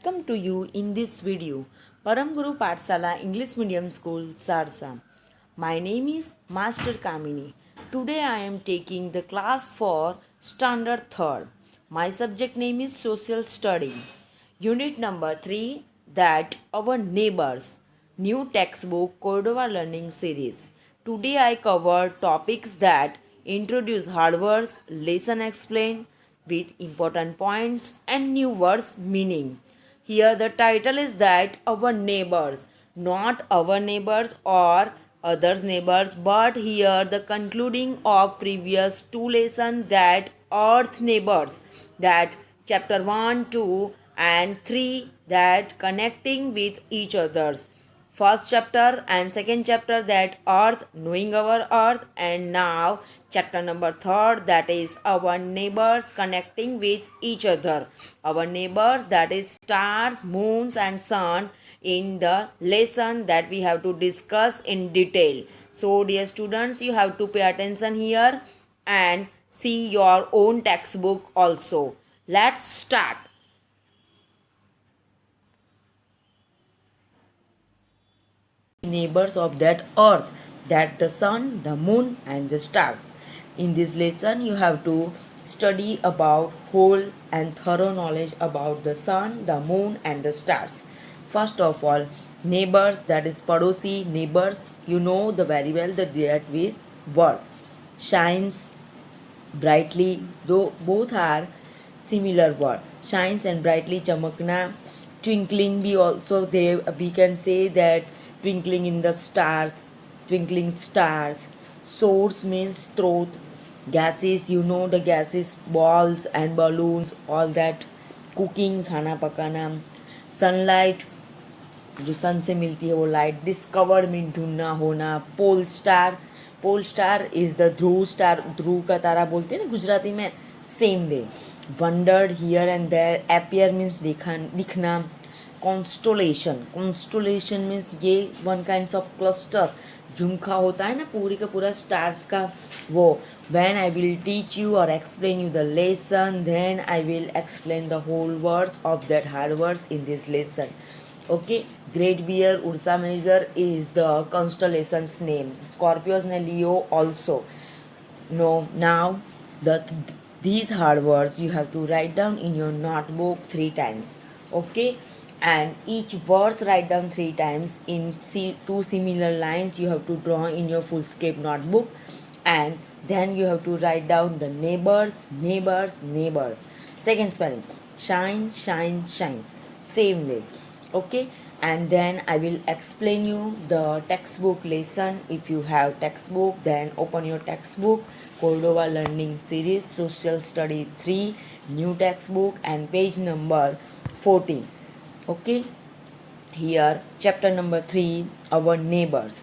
welcome to you in this video. Param Guru Pathsala English Medium School, Sarsa. My name is Master Kamini. Today I am taking the class for Standard 3rd. My subject name is Social Study. Unit number 3, that our neighbors. New textbook Cordova Learning Series. Today I cover topics that introduce hard words, lesson explained with important points and new words meaning. Here the title is that our neighbors, not our neighbors or others neighbors, but here the concluding of previous two lessons, that earth neighbors, that chapter 1, 2 and 3, that connecting with each others. First chapter and second chapter, that earth, knowing our earth, and now chapter number 3rd, that is our neighbors connecting with each other. Our neighbors, that is stars, moons and sun, in the lesson that we have to discuss in detail. So dear students, you have to pay attention here and see your own textbook also. Let's start. Neighbors of that earth, that the sun, the moon and the stars. In this lesson you have to study about whole and thorough knowledge about the sun, the moon and the stars. First of all, neighbors, that is padosi, neighbors, you know the very well that this word shines brightly, though both are similar word. Shines and brightly, chamakna. Twinkling, we also there we can say that twinkling in the stars, twinkling stars. Source means throat. Gases, you know the gases, balls and balloons, all that. Cooking, खाना पकाना. Sunlight, जो सन से मिलती है वो light. Discovered mean ढूंढना होना. Pole star is the dhruv star, ध्रुव का तारा बोलते हैं ना गुजराती में, same way. Wondered, here and there. Appear means दिखना. कॉन्स्टोलेशन मीन्स ये वन काइंड ऑफ क्लस्टर, झुमका होता है ना पूरी का पूरा स्टार्स का, वो. when I will teach you or explain you the lesson, then I will explain the whole words of that hard words in this lesson. Okay, Great Bear, Ursa Major is the constellation's name. Scorpios and Leo also. No, now these hard words you have to write down in your notebook 3 times. Okay, and each verse write down 3 times in two similar lines you have to draw in your fullscape notebook, and then you have to write down the neighbors. Second spelling, shines, same way. Okay, and then I will explain you the textbook lesson. If you have textbook, then open your textbook, Cordova Learning Series Social Study 3, new textbook, and page number 14. Okay, here chapter number 3, our neighbors.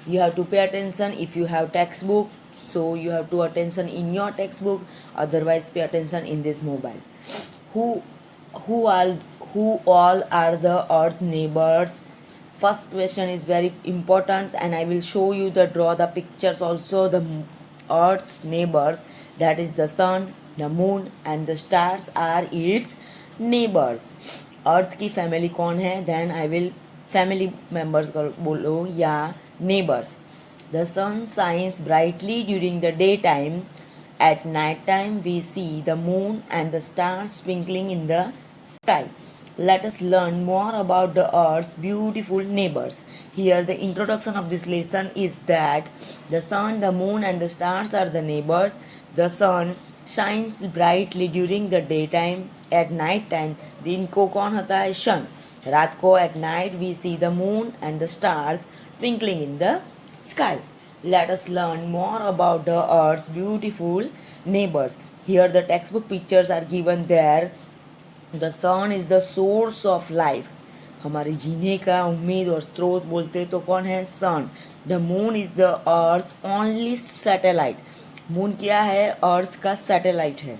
You have to pay attention if you have textbook, so you have to attention in your textbook, otherwise pay attention in this mobile. Who all are the earth's neighbors? First question is very important, and I will show you the draw the pictures also. The earth's neighbors, that is the sun, the moon and the stars are its neighbors. अर्थ की family कौन है? Then I will family members बोलो या neighbours. The sun shines brightly during the day time. At night time we see the moon and the stars twinkling in the sky. Let us learn more about the earth's beautiful neighbors. Here the introduction of this lesson is that the sun, the moon and the stars are the neighbors. The sun shines brightly during the daytime. At night time, दिन को कौन होता है? सन. रात को at night we see the moon and the stars twinkling in the sky. Let us learn more about the earth's beautiful neighbors. Here the textbook pictures are given there. The sun is the source of life. हमारे जीने का उम्मीद और स्रोत बोलते तो कौन है? सन. The moon is the earth's only satellite. Moon क्या है? अर्थ का सैटेलाइट है.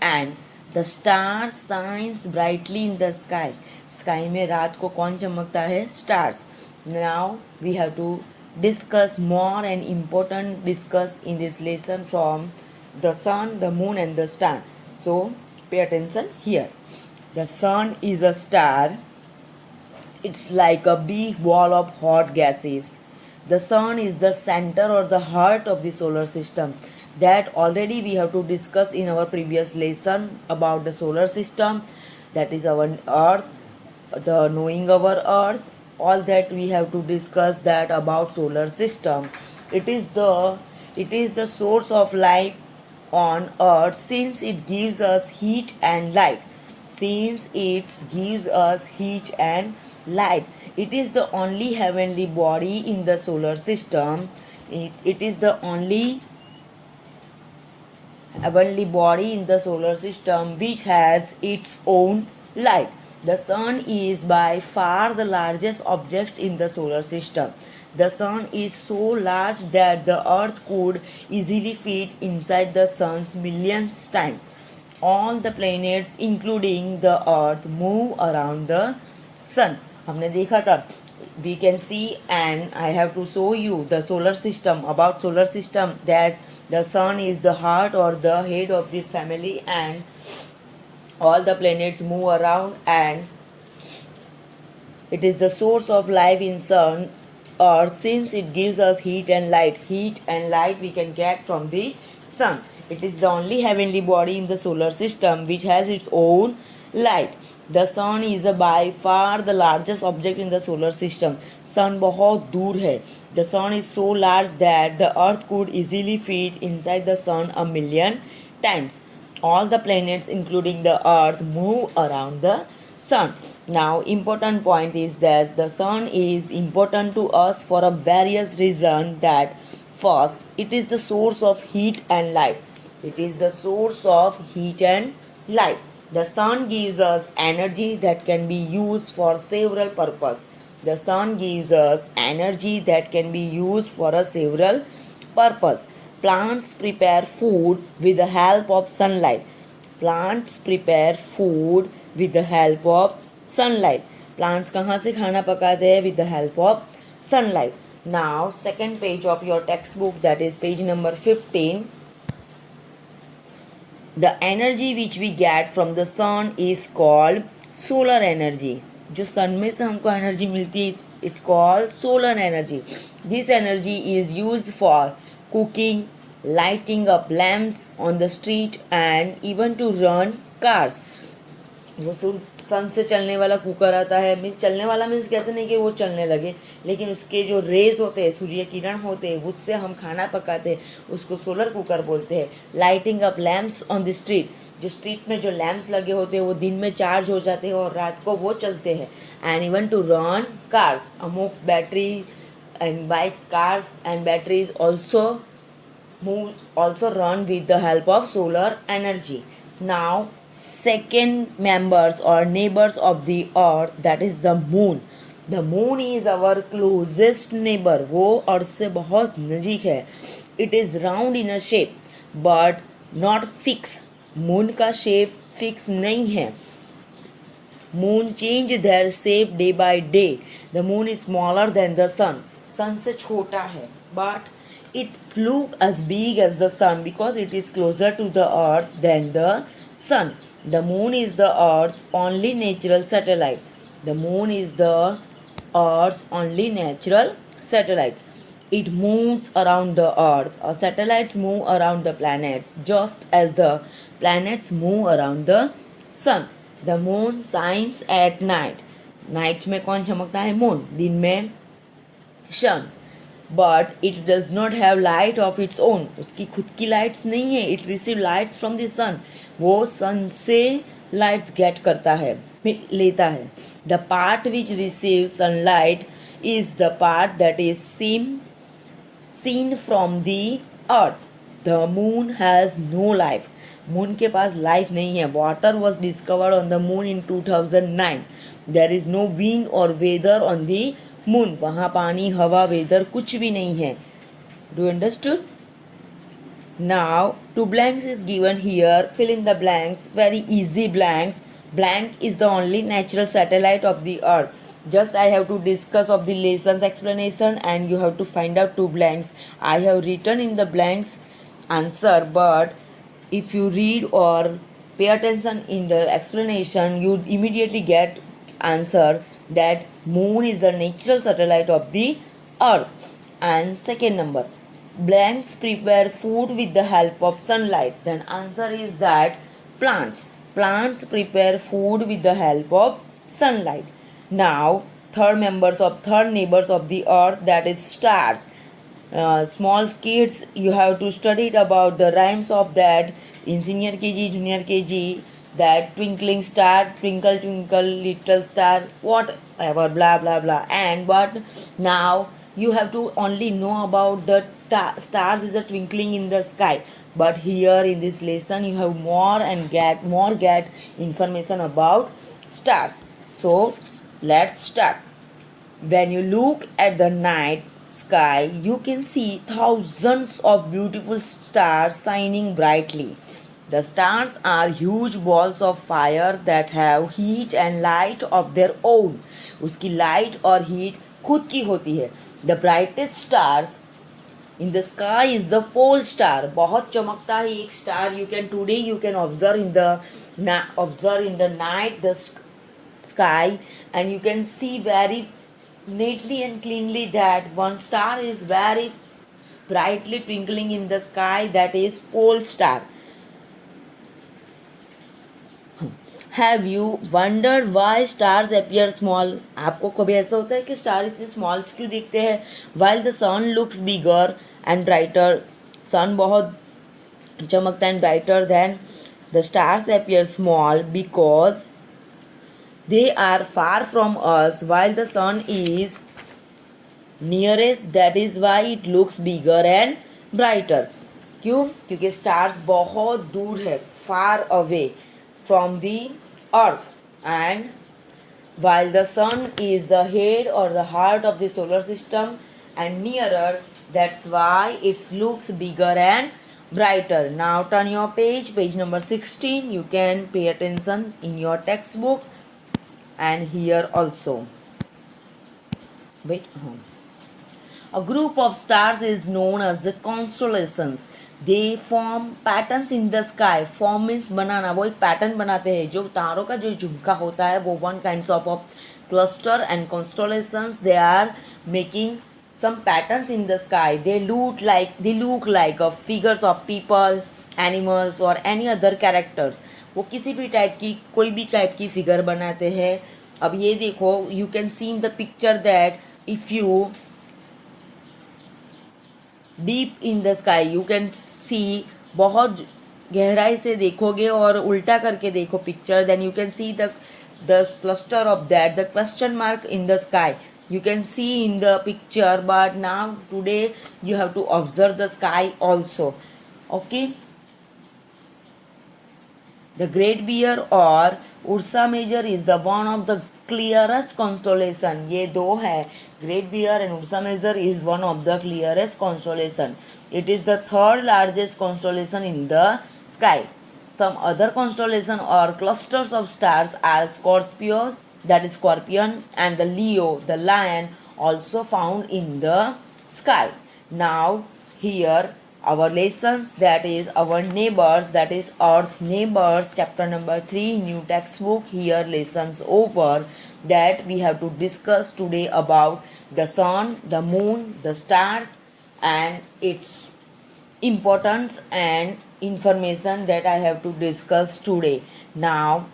And the star shines brightly in the sky. Sky में रात को कौन चमकता है? Stars. Now we have to discuss more and important discuss in this lesson from the sun, the moon and the star. So pay attention here. The sun is a star. It's like a big ball of hot gases. The sun is the center or the heart of the solar system. That already we have to discuss in our previous lesson about the solar system. That is our earth, the knowing our earth. All that we have to discuss that about solar system. It is the source of life on earth since it gives us heat and light. Since it gives us heat and light, it is the only heavenly body in the solar system. It is the only heavenly body in the solar system which has its own light. The sun is by far the largest object in the solar system. The sun is so large that the earth could easily fit inside the sun's millions times. All the planets including the earth move around the sun. हमने देखा था. We can see, and I have to show you the solar system. About solar system, that the sun is the heart or the head of this family, and all the planets move around, and it is the source of life in sun earth since it gives us heat and light. Heat and light we can get from the sun. It is the only heavenly body in the solar system which has its own light. The sun is by far the largest object in the solar system. Sun बहुत दूर है. The sun is so large that the earth could easily fit inside the sun a million times. All the planets including the earth move around the sun. Now important point is that the sun is important to us for a various reason. That first, it is the source of heat and light. It is the source of heat and light. The sun gives us energy that can be used for several purposes. The sun gives us energy that can be used for a several purpose. Plants prepare food with the help of sunlight. Plants prepare food with the help of sunlight. Plants कहाँ से खाना पकाते हैं? With the help of sunlight. Now second page of your textbook, that is page number 15. The energy which we get from the sun is called solar energy. जो सन में से हमको energy मिलती है, it's called solar energy. This energy is used for cooking, lighting up lamps on the street, and even to run cars. वो sun से चलने वाला कुकर आता है. मीन्स चलने वाला मीन्स कैसे नहीं कि वो चलने लगे, लेकिन उसके जो रेज होते हैं, सूर्य किरण होते हैं, उससे हम खाना पकाते हैं, उसको सोलर कुकर बोलते हैं. Lighting up lamps on the street, जो स्ट्रीट में जो लैम्प्स लगे होते हैं वो दिन में चार्ज हो जाते हैं और रात को वो चलते हैं. And even to run cars, अमोक्स battery and bikes, cars and batteries also run with the help of solar energy. Now second members or neighbors of the earth, that is the moon. The moon is our closest neighbor. वो अर्थ से बहुत नज़दीक है. It is round in a shape but not fixed. Moon का shape fix नहीं है. Moon change their shape day by day. The moon is smaller than the sun. sun से छोटा है, but it look as big as the sun because it is closer to the earth than the sun. The moon is the earth's only natural satellite. The moon is the earth's only natural satellite. It moves around the earth. Satellites move around the planets just as the planets move around the sun. The moon shines at night. Night में कौन चमकता है? Moon. दिन में sun. But it does not have light of its own. उसकी खुद की lights नहीं है. It receive lights from the sun. वो सन से लाइट्स गेट करता है, लेता है. The part which receive sunlight is the part that is seen from the earth. The moon has no life. Moon के पास लाइफ नहीं है. Water was discovered on the moon in 2009. There is no wind और weather on the moon. वहाँ पानी, हवा, weather कुछ भी नहीं है. Do understood? Now two blanks is given here. Fill in the blanks. Very easy blanks. Blank is the only natural satellite of the earth. Just I have to discuss of the lessons explanation and you have to find out two blanks. I have written in the blanks answer, but if you read or pay attention in the explanation, you immediately get answer that moon is the natural satellite of the earth. And second number, blanks prepare food with the help of sunlight. Then answer is that plants prepare food with the help of sunlight. Now third neighbors of the earth, that is stars. Small kids, you have to study it about the rhymes of that in senior kg, junior kg, that twinkling star, twinkle twinkle little star, whatever, blah blah blah. And but now you have to only know about the stars is the twinkling in the sky. But here in this lesson you have get information about stars. So let's start. When you look at the night sky, you can see thousands of beautiful stars shining brightly. The stars are huge balls of fire that have heat and light of their own. उसकी light और heat खुद की होती है. The brightest stars in the sky is the pole star. बहुत चमकता है एक star. You can observe in the night the sky, and you can see very neatly and cleanly that one star is very brightly twinkling in the sky, that is pole star. Have you wondered why stars appear small? आपको कभी ऐसा होता है कि star इतने small क्यों दिखते हैं? While the sun looks bigger and brighter, sun बहुत चमकता है and brighter than the stars appear small because they are far from us while the sun is nearest. That is why it looks bigger and brighter. क्यों? क्योंकि stars बहुत दूर है, far away from the earth, and while the sun is the head or the heart of the solar system and nearer, that's why it looks bigger and brighter. Now turn your page number 16. You can pay attention in your textbook and here also. A group of stars is known as the constellations. They form patterns in the sky. Form means बनाना, वो एक pattern बनाते हैं. जो तारों का जो झुमका होता है वो one kinds of cluster, and constellations, they are making some patterns in the sky. They look like a figures of people, animals or any other characters. वो किसी भी टाइप की कोई भी टाइप की फिगर बनाते हैं. अब ये देखो, you can see in the picture that if you deep in the sky, you can see, बहुत गहराई से देखोगे और उल्टा करके देखो picture, then you can see the cluster of that, the question mark in the sky. You can see in the picture, but now today you have to observe the sky also. Okay. The Great Bear or Ursa Major is the one of the clearest constellation. ये दो है, Great Bear and Ursa Major is one of the clearest constellation. It is the third largest constellation in the sky. Some other constellation or clusters of stars are Scorpios, that is Scorpion, and the Leo, the lion, also found in the sky. Now here our lessons, that is our neighbors, that is Earth neighbors, chapter number 3, new textbook. Here lessons over, that we have to discuss today about the sun, the moon, the stars, and its importance and information that I have to discuss today. Now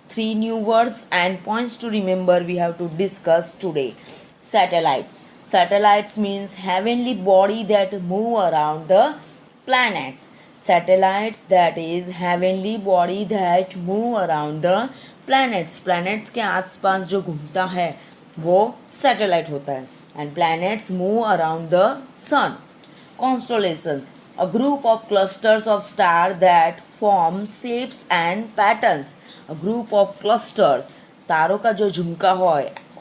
3 new words and points to remember we have to discuss today. Satellites. Satellites means heavenly body that move around the planets. Satellites, that is heavenly body that move around the planets. Planets के आसपास जो घूमता है वो satellite होता है. And planets move around the sun. Constellation, a group of clusters of stars that form shapes and patterns. A group of clusters, तारों का जो झुमका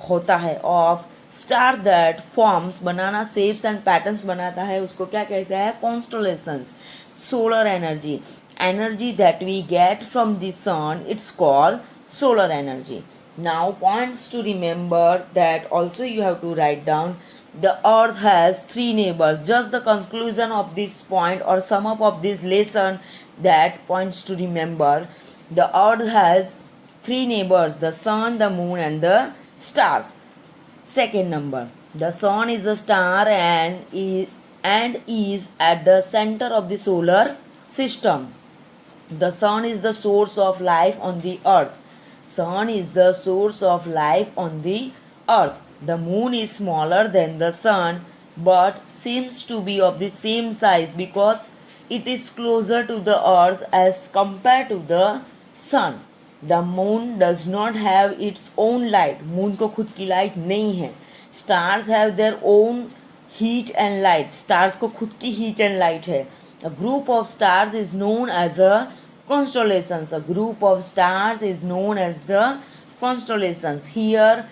होता है of स्टार दैट फॉर्म्स, बनाना शेप्स एंड पैटर्न्स बनाता है, उसको क्या कहता है? Constellations. Solar energy, energy that we get from the sun, it's called solar energy. Now points to remember that also you have to write down. The earth has 3 neighbors. Just the conclusion of this point or sum up of this lesson, that points to remember. The earth has three neighbors: the sun, the moon, and the stars. Second number, the sun is a star and is at the center of the solar system. The sun is the source of life on the earth. Sun is the source of life on the earth. The moon is smaller than the sun but seems to be of the same size because it is closer to the earth as compared to the sun. The moon does not have its own light. Moon को खुद की light नहीं है. Stars have their own heat and light. Stars को खुद की heat and light है. A group of stars is known as a constellations. A group of stars is known as the constellations. Here,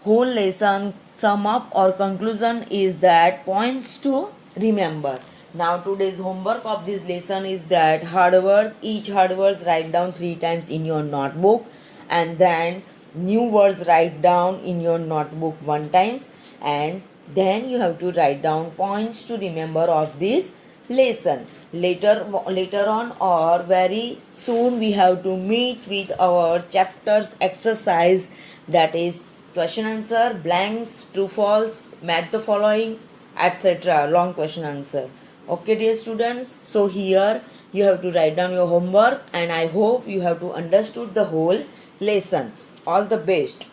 whole lesson sum up or conclusion is that points to remember. Now today's homework of this lesson is that hard words, each hard words write down 3 times in your notebook, and then new words write down in your notebook 1 times, and then you have to write down points to remember of this lesson. Later on or very soon we have to meet with our chapters exercise, that is question answer, blanks, true false, match the following, etc. long question answer. Okay dear students, so here you have to write down your homework and I hope you have to understood the whole lesson. All the best.